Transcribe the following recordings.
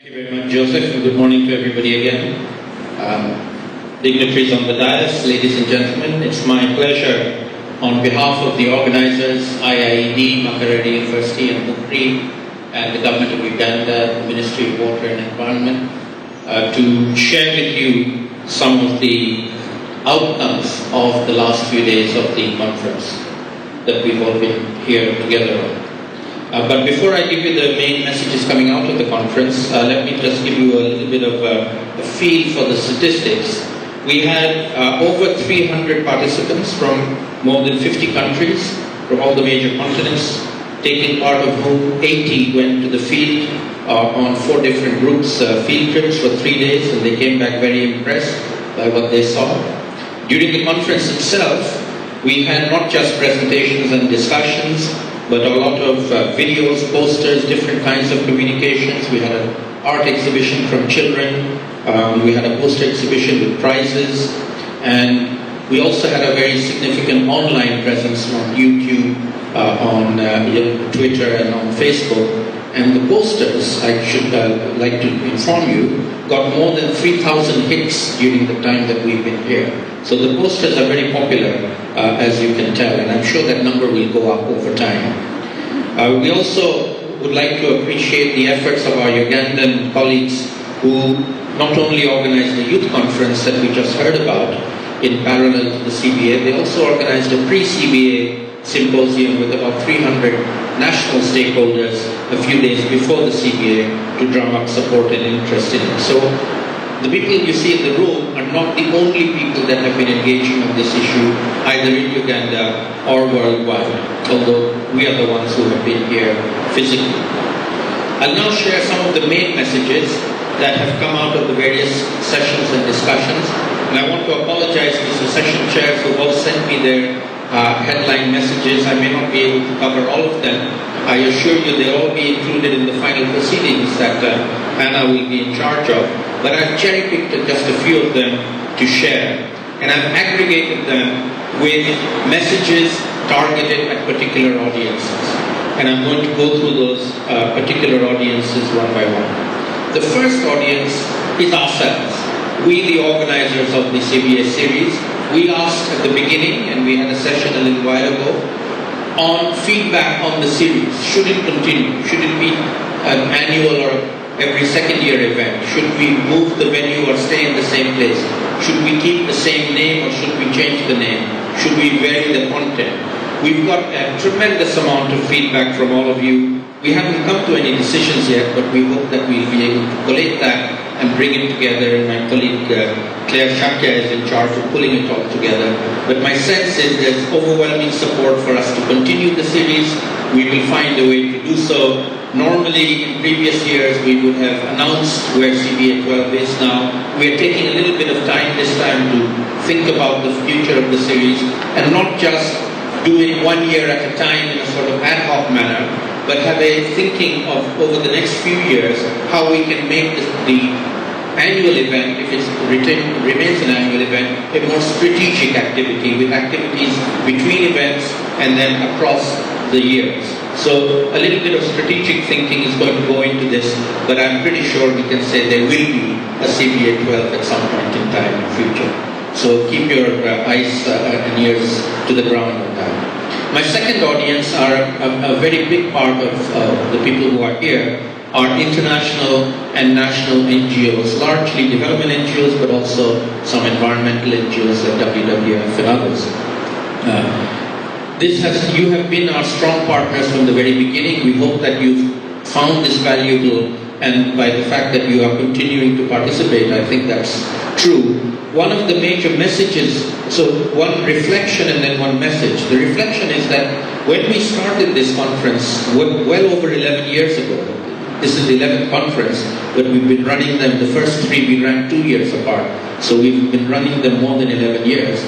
Thank you very much, Joseph, and good morning to everybody again. Dignitaries on the dais, ladies and gentlemen, it's my pleasure on behalf of the organizers, IIED, Makerere University and Mukri, and the Government of Uganda, the Ministry of Water and Environment, to share with you some of the outcomes of the last few days of the conference that we've all been here together on. But before I give you the main messages coming out of the conference, let me just give you a little bit of a feel for the statistics. We had over 300 participants from more than 50 countries, from all the major continents, taking part of whom 80 went to the field on 4 different groups, field trips for 3 days, and they came back very impressed by what they saw. During the conference itself, we had not just presentations and discussions, but a lot of videos, posters, different kinds of communications. We had an art exhibition from children. We had a poster exhibition with prizes. And we also had a very significant online presence on YouTube, on Twitter and on Facebook. And the posters, I should like to inform you, got more than 3,000 hits during the time that we've been here. So the posters are very popular, as you can tell, and I'm sure that number will go up over time. We also would like to appreciate the efforts of our Ugandan colleagues who not only organized the youth conference that we just heard about in parallel to the CBA, they also organized a pre-CBA symposium with about 300 national stakeholders a few days before the CBA to drum up support and interest in it. So the people you see in the room are not the only people that have been engaging on this issue, either in Uganda or worldwide, although we are the ones who have been here physically. I'll now share some of the main messages that have come out of the various sessions and discussions. And I want to apologize to the session chairs who all sent me their headline messages. I may not be able to cover all of them. I assure you they'll all be included in the final proceedings that Anna will be in charge of. But I've cherry-picked just a few of them to share. And I've aggregated them with messages targeted at particular audiences. And I'm going to go through those particular audiences one by one. The first audience is ourselves. We, the organizers of the CBA series, we asked at the beginning, and we had a session a little while ago, on feedback on the series. Should it continue? Should it be an annual or every second year event? Should we move the venue or stay in the same place? Should we keep the same name or should we change the name? Should we vary the content? We've got a tremendous amount of feedback from all of you. We haven't come to any decisions yet, but we hope that we'll be able to collate that and bring it together. And my colleague Claire Shakya is in charge of pulling it all together. But my sense is there's overwhelming support for us to continue the series. We will find a way to do so. Normally, in previous years, we would have announced where CBA11 is now. We are taking a little bit of time this time to think about the future of the series and not just do it 1 year at a time in a sort of ad hoc manner, but have a thinking of over the next few years how we can make the annual event, if it remains an annual event, a more strategic activity with activities between events and then across the years. So a little bit of strategic thinking is going to go into this, but I'm pretty sure we can say there will be a CBA12 at some point in time in the future. So keep your eyes and ears to the ground on that. My second audience are a very big part of the people who are here are international and national NGOs, largely development NGOs, but also some environmental NGOs like WWF and others. You have been our strong partners from the very beginning. We hope that you've found this valuable, and by the fact that you are continuing to participate, I think that's true. One of the major messages, so one reflection and then one message. The reflection is that when we started this conference well over 11 years ago, this is the 11th conference, but we've been running them, the first 3 we ran 2 years apart, so we've been running them more than 11 years.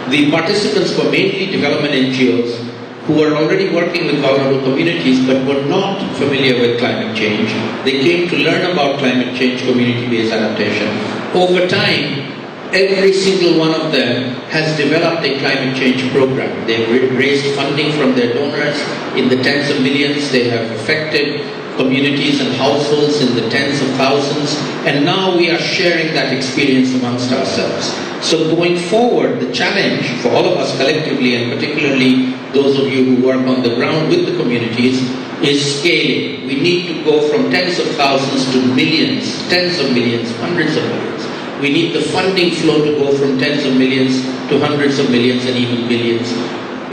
The participants were mainly development NGOs who were already working with vulnerable communities but were not familiar with climate change. They came to learn about climate change, community-based adaptation. Over time, every single one of them has developed a climate change program. They've raised funding from their donors in the tens of millions. They have affected communities and households in the tens of thousands, and now we are sharing that experience amongst ourselves. So going forward, the challenge for all of us collectively, and particularly those of you who work on the ground with the communities, is scaling. We need to go from tens of thousands to millions, tens of millions, hundreds of millions. We need the funding flow to go from tens of millions to hundreds of millions and even billions.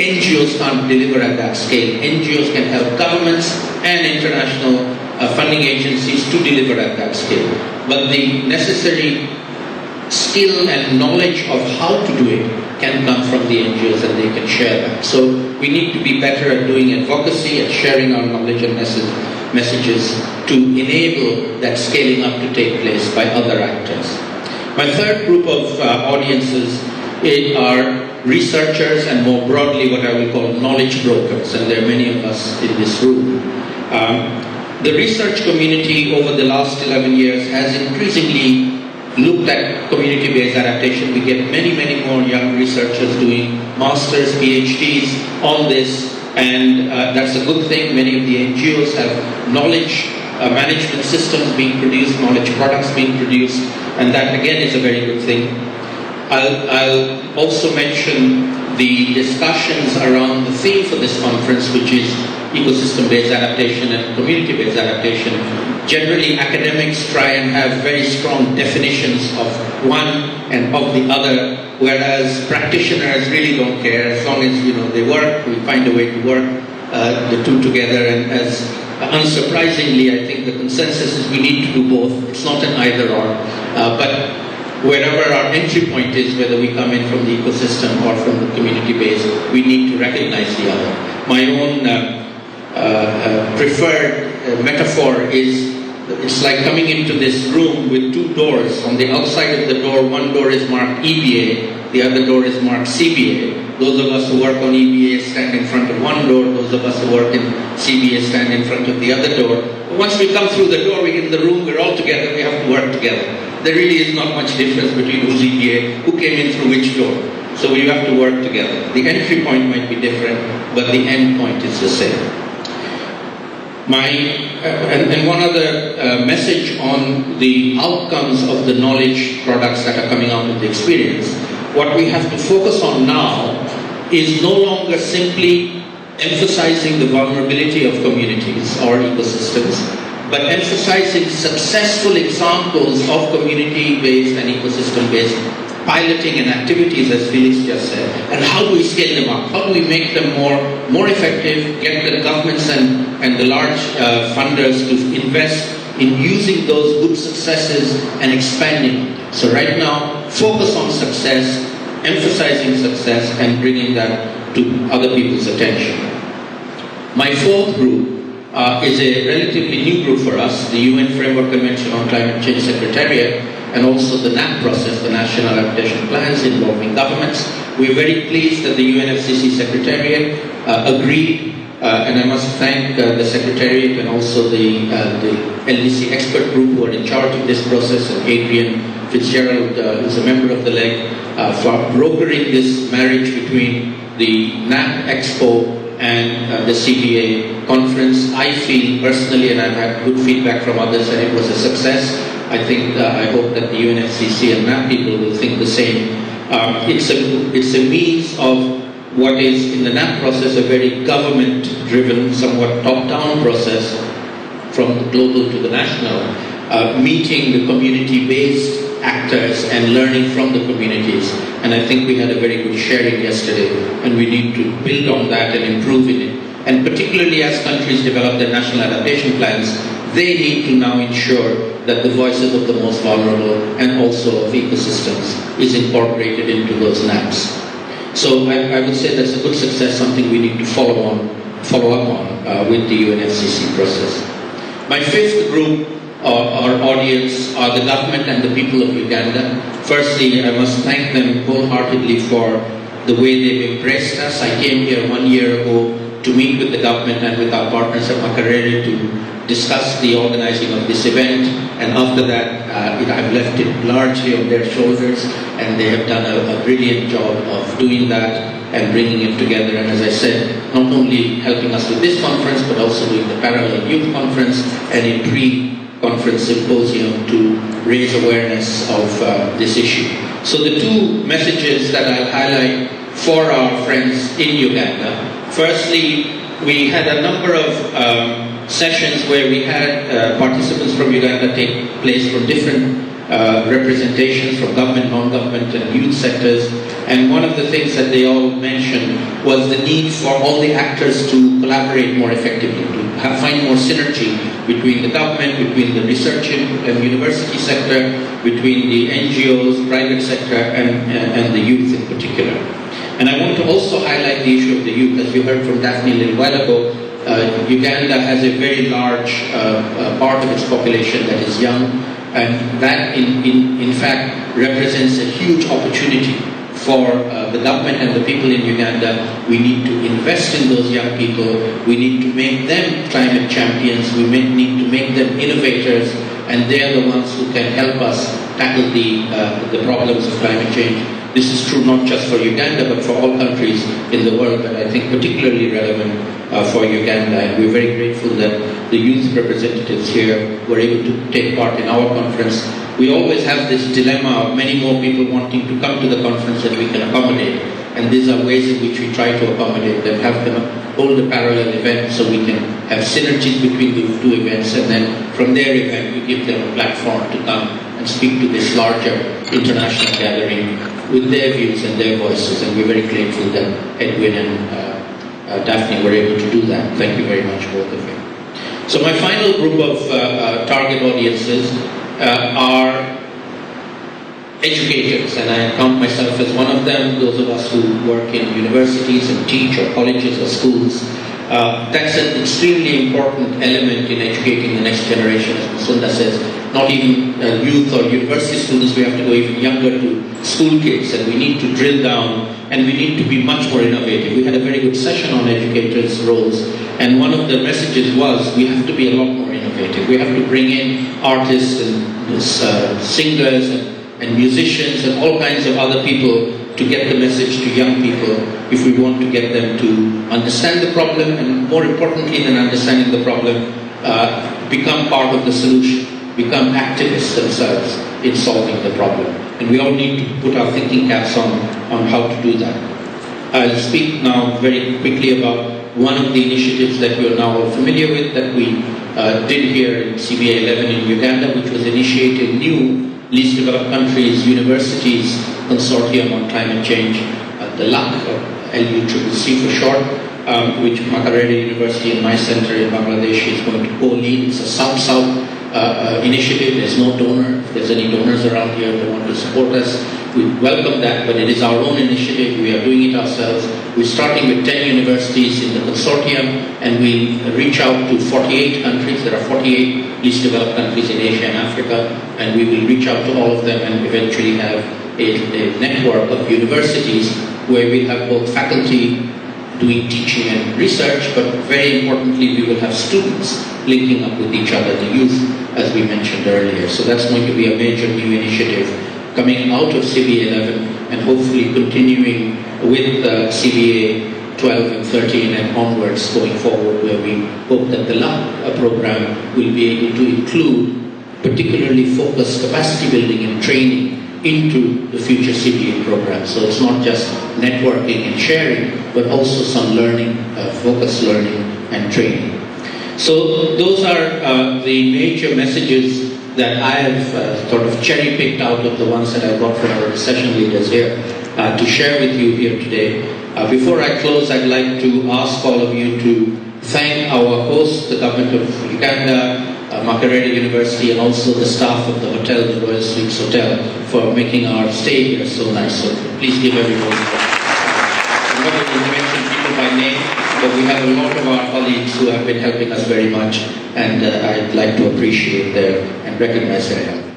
NGOs can't deliver at that scale. NGOs can help governments and international funding agencies to deliver at that scale. But the necessary skill and knowledge of how to do it can come from the NGOs, and they can share that. So we need to be better at doing advocacy, at sharing our knowledge and messages to enable that scaling up to take place by other actors. My third group of audiences are researchers and more broadly what I will call knowledge brokers, and there are many of us in this room. The research community over the last 11 years has increasingly looked at community-based adaptation. We get many, many more young researchers doing masters, PhDs on this, and that's a good thing. Many of the NGOs have knowledge management systems being produced, knowledge products being produced, and that again is a very good thing. I'll also mention the discussions around the theme for this conference, which is ecosystem-based adaptation and community-based adaptation. Generally, academics try and have very strong definitions of one and of the other, whereas practitioners really don't care. As long as they work, we find a way to work the two together. And as unsurprisingly, I think the consensus is we need to do both. It's not an either-or, but wherever our entry point is, whether we come in from the ecosystem or from the community base, we need to recognize the other. My own preferred metaphor is, it's like coming into this room with two doors. On the outside of the door, one door is marked EBA, the other door is marked CBA. Those of us who work on EBA stand in front of one door, those of us who work in CBA stand in front of the other door. But once we come through the door, we get in the room, we're all together, we have to work together. There really is not much difference between who's EBA, who came in through which door. So we have to work together. The entry point might be different, but the end point is the same. And one other message on the outcomes of the knowledge products that are coming out of the experience. What we have to focus on now is no longer simply emphasizing the vulnerability of communities or ecosystems, but emphasizing successful examples of community-based and ecosystem-based piloting and activities, as Felix just said, and how do we scale them up? How do we make them more effective, get the governments and the large funders to invest in using those good successes and expanding? So right now, focus on success, emphasizing success, and bringing that to other people's attention. My fourth group is a relatively new group for us, the UN Framework Convention on Climate Change Secretariat, and also the NAP process, the National Adaptation Plans involving governments. We're very pleased that the UNFCCC Secretariat agreed, and I must thank the Secretariat and also the LDC expert group who are in charge of this process, and Adrian Fitzgerald, who's a member of the LEG, for brokering this marriage between the NAP Expo and the CBA conference. I feel personally, and I've had good feedback from others, that it was a success. I hope that the UNFCCC and NAP people will think the same. It's a means of what is in the NAP process a very government-driven, somewhat top-down process from the global to the national, meeting the community-based actors and learning from the communities. And I think we had a very good sharing yesterday, and we need to build on that and improve in it. And particularly as countries develop their national adaptation plans, they need to now ensure that the voices of the most vulnerable and also of ecosystems is incorporated into those NAPs. So I would say that's a good success, something we need to follow up on with the UNFCCC process. My fifth group or audience are the government and the people of Uganda. Firstly, I must thank them wholeheartedly for the way they've embraced us. I came here 1 year ago to meet with the government and with our partners at Makerere to discuss the organizing of this event, and after that I've left it largely on their shoulders, and they have done a brilliant job of doing that. and bringing it together. And as I said, not only helping us with this conference, but also doing the Parallel Youth Conference and a pre-conference symposium to raise awareness of this issue. So the two messages that I'll highlight for our friends in Uganda. Firstly, we had a number of sessions where we had participants from Uganda take place from different representations from government, non-government and youth sectors. And one of the things that they all mentioned was the need for all the actors to collaborate more effectively, to find more synergy between the government, between the research and university sector, between the NGOs, private sector and the youth in particular. And I want to also highlight the issue of the youth. As you heard from Daphne a little while ago, Uganda has a very large part of its population that is young, and that in fact represents a huge opportunity for the government and the people in Uganda. We need to invest in those young people. We need to make them climate champions. We need to make them innovators, and they are the ones who can help us tackle the problems of climate change. This is true not just for Uganda, but for all countries in the world, but I think particularly relevant for Uganda. And we're very grateful that the youth representatives here were able to take part in our conference. We always have this dilemma of many more people wanting to come to the conference than we can accommodate. And these are ways in which we try to accommodate them, have them hold a parallel event so we can have synergies between the two events, and then from their event we give them a platform to come and speak to this larger international gathering with their views and their voices. And we're very grateful that Edwin and Daphne were able to do that. Thank you very much, both of you. So my final group of target audiences are educators, and I count myself as one of them, those of us who work in universities and teach, or colleges or schools. That's an extremely important element in educating the next generation, as Masunda says. Not even youth or university students, we have to go even younger to school kids, and we need to drill down, and we need to be much more innovative. We had a very good session on educators' roles, and one of the messages was we have to be a lot more innovative. We have to bring in artists and singers and musicians and all kinds of other people to get the message to young people if we want to get them to understand the problem, and more importantly than understanding the problem, become part of the solution, become activists themselves in solving the problem. And we all need to put our thinking caps on how to do that. I'll speak now very quickly about one of the initiatives that you are now all familiar with, that we did here in CBA11 in Uganda, which was initiated new least developed countries universities consortium on climate change, the LUC, or LUCCC for short, which Makerere University and my center in Bangladesh is going to co-lead. It's a South-South initiative. There's no donor. If there's any donors around here that want to support us, we welcome that, but it is our own initiative. We are doing it ourselves. We're starting with 10 universities in the consortium, and we reach out to 48 countries. There are 48 least developed countries in Asia and Africa, and we will reach out to all of them and eventually have a network of universities where we have both faculty doing teaching and research, but very importantly we will have students linking up with each other, the youth, as we mentioned earlier. So that's going to be a major new initiative coming out of CBA11 and hopefully continuing with CBA 12 and 13 and onwards going forward, where we hope that the LUC program will be able to include particularly focused capacity building and training into the future CBA program. So it's not just networking and sharing, but also some learning, focused learning and training. So those are the major messages that I have sort of cherry-picked out of the ones that I brought from our session leaders here to share with you here today. Before I close, I'd like to ask all of you to thank our host, the government of Uganda, Makerere University, and also the staff of the hotel, the Royal Suites Hotel, for making our stay here so nice. So please give everyone a round. I'm not going to mention people by name, but we have a lot of our colleagues who have been helping us very much, and I'd like to appreciate their and recognize their help.